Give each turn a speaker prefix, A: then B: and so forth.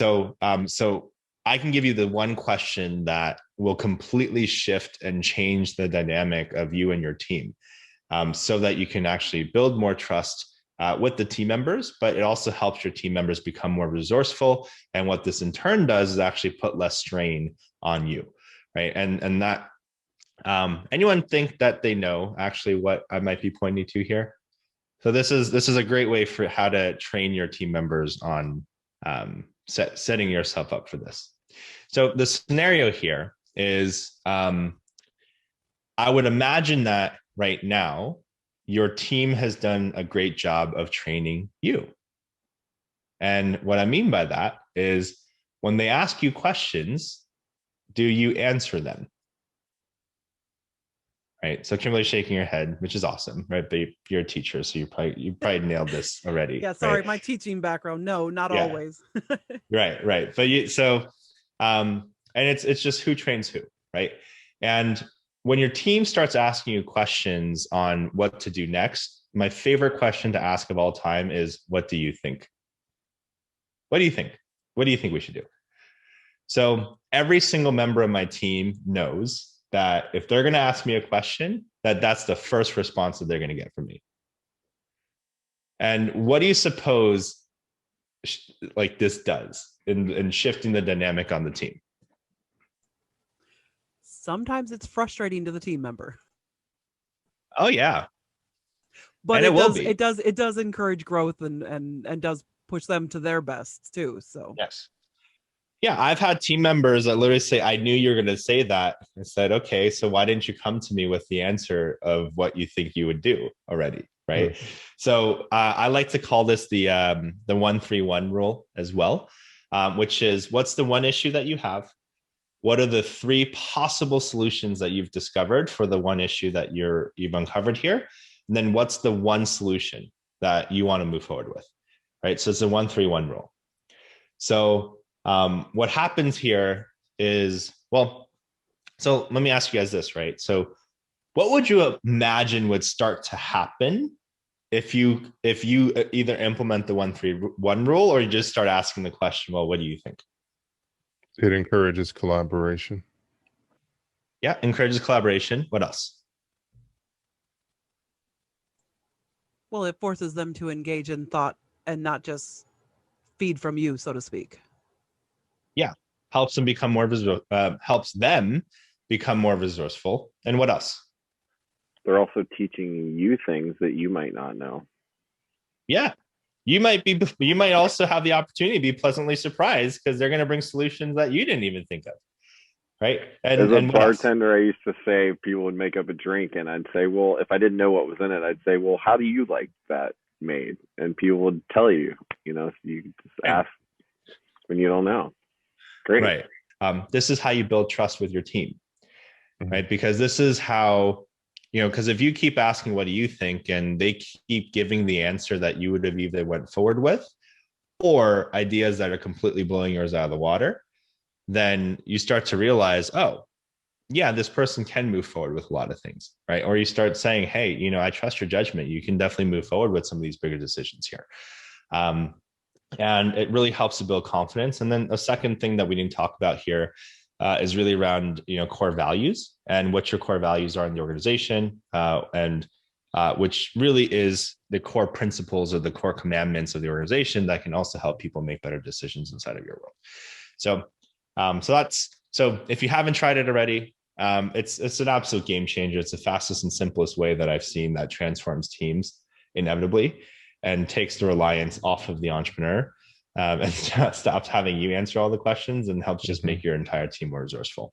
A: So I can give you the one question that will completely shift and change the dynamic of you and your team, so that you can actually build more trust with the team members, but it also helps your team members become more resourceful. And what this in turn does is actually put less strain on you, right? And that anyone think that they know actually what I might be pointing to here? So this is a great way for how to train your team members on setting yourself up for this. So the scenario here is, I would imagine that right now your team has done a great job of training you. And what I mean by that is when they ask you questions, do you answer them? Right. So Kimberly's shaking her head, which is awesome, right? But you're a teacher, so you probably nailed this already.
B: Yeah, sorry,
A: right?
B: My teaching background. No, not
A: Yeah.
B: always.
A: Right. But and it's just who trains who, right? And when your team starts asking you questions on what to do next, my favorite question to ask of all time is, what do you think? What do you think? What do you think we should do? So every single member of my team knows that if they're going to ask me a question, that's the first response that they're going to get from me. And what do you suppose like this does in shifting the dynamic on the team?
B: Sometimes it's frustrating to the team member.
A: Oh yeah.
B: But
A: and
B: it does encourage growth and does push them to their best too. So
A: yes. Yeah, I've had team members that literally say, I knew you were going to say that. I said, okay, so why didn't you come to me with the answer of what you think you would do already? Right. Mm-hmm. So I like to call this the 1-3-1 rule as well, which is, what's the one issue that you have? What are the 3 possible solutions that you've discovered for the one issue that you've uncovered here? And then what's the one solution that you want to move forward with? Right. So it's a 1-3-1 rule. So what happens here is, well, so let me ask you guys this, right? So what would you imagine would start to happen if you either implement the 1-3-1 rule, or you just start asking the question, well, what do you think?
C: It encourages collaboration.
A: Yeah, encourages collaboration. What else?
B: Well, it forces them to engage in thought and not just feed from you, so to speak.
A: Yeah, helps them become more helps them become more resourceful. And what else?
D: They're also teaching you things that you might not know.
A: Yeah, you might also have the opportunity to be pleasantly surprised because they're going to bring solutions that you didn't even think of. Right.
D: As a bartender, I used to say people would make up a drink and I'd say, well, if I didn't know what was in it, I'd say, well, how do you like that made? And people would tell you, so you can just ask when you don't know. Great.
A: Right. This is how you build trust with your team, right? Because this is how, because if you keep asking, what do you think? And they keep giving the answer that you would have either went forward with, or ideas that are completely blowing yours out of the water, then you start to realize, oh, yeah, this person can move forward with a lot of things, right? Or you start saying, hey, I trust your judgment. You can definitely move forward with some of these bigger decisions here. And it really helps to build confidence. And then a second thing that we didn't talk about here is really around, core values and what your core values are in the organization, and which really is the core principles or the core commandments of the organization that can also help people make better decisions inside of your world. So if you haven't tried it already, it's an absolute game changer. It's the fastest and simplest way that I've seen that transforms teams inevitably and takes the reliance off of the entrepreneur, and stops having you answer all the questions and helps just make your entire team more resourceful.